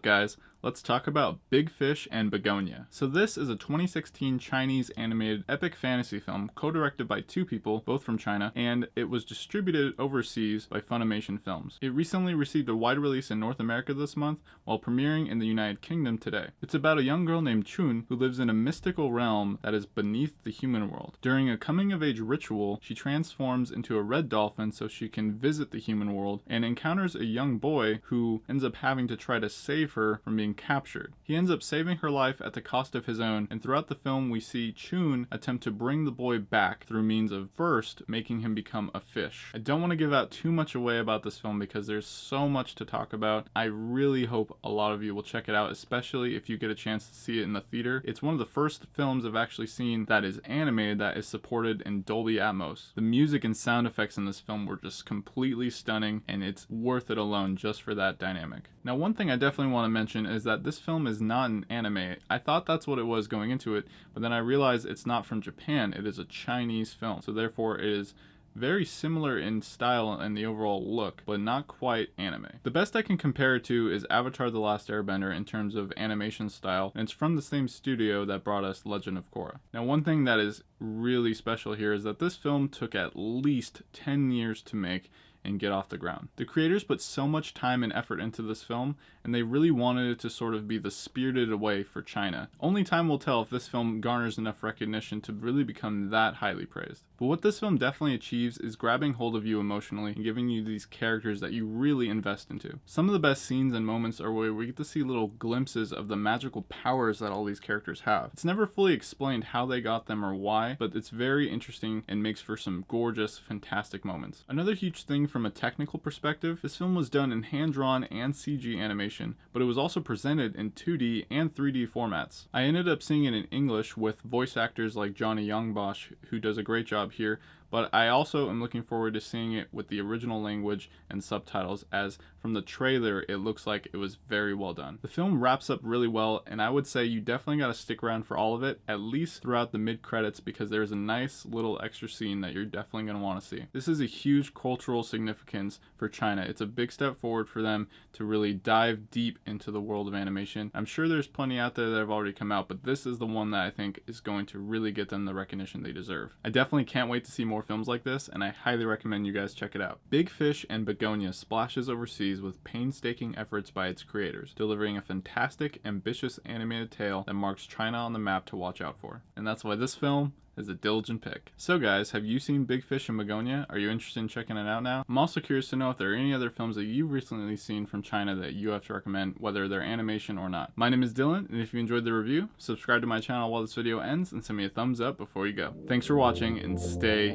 guys? Let's talk about Big Fish and Begonia. So this is a 2016 Chinese animated epic fantasy film co-directed by two people, both from China, and it was distributed overseas by Funimation Films. It recently received a wide release in North America this month, while premiering in the United Kingdom today. It's about a young girl named Chun who lives in a mystical realm that is beneath the human world. During a coming-of-age ritual, she transforms into a red dolphin so she can visit the human world and encounters a young boy who ends up having to try to save her from being captured. He ends up saving her life at the cost of his own, and throughout the film we see Chun attempt to bring the boy back through means of first making him become a fish. I don't want to give out too much away about this film because there's so much to talk about. I really hope a lot of you will check it out, especially if you get a chance to see it in the theater. It's one of the first films I've actually seen that is animated that is supported in Dolby Atmos. The music and sound effects in this film were just completely stunning, and it's worth it alone just for that dynamic. Now, one thing I definitely want to mention is that this film is not an anime. I thought that's what it was going into it, but then I realized it's not from Japan. It is a Chinese film, so therefore it is very similar in style and the overall look, but not quite anime. The best I can compare it to is Avatar: The Last Airbender in terms of animation style, and it's from the same studio that brought us Legend of Korra. Now, one thing that is really special here is that this film took at least 10 years to make and get off the ground. The creators put so much time and effort into this film, and they really wanted it to sort of be the Spirited Away for China. Only time will tell if this film garners enough recognition to really become that highly praised. But what this film definitely achieves is grabbing hold of you emotionally and giving you these characters that you really invest into. Some of the best scenes and moments are where we get to see little glimpses of the magical powers that all these characters have. It's never fully explained how they got them or why, but it's very interesting and makes for some gorgeous, fantastic moments. Another huge thing from a technical perspective, this film was done in hand-drawn and CG animation, but it was also presented in 2D and 3D formats. I ended up seeing it in English with voice actors like Johnny Youngbosch, who does a great job here, but I also am looking forward to seeing it with the original language and subtitles, as from the trailer it looks like it was very well done. The film wraps up really well, and I would say you definitely got to stick around for all of it, at least throughout the mid-credits, because there's a nice little extra scene that you're definitely going to want to see. This is a huge cultural significance for China. It's a big step forward for them to really dive deep into the world of animation. I'm sure there's plenty out there that have already come out, but this is the one that I think is going to really get them the recognition they deserve. I definitely can't wait to see more films like this, and I highly recommend you guys check it out. Big Fish and Begonia splashes overseas with painstaking efforts by its creators, delivering a fantastic, ambitious animated tale that marks China on the map to watch out for. And that's why this film is a diligent pick. So guys, have you seen Big Fish and Begonia? Are you interested in checking it out now? I'm also curious to know if there are any other films that you've recently seen from China that you have to recommend, whether they're animation or not. My name is Dylan, and if you enjoyed the review, subscribe to my channel while this video ends and send me a thumbs up before you go. Thanks for watching, and stay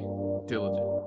diligent.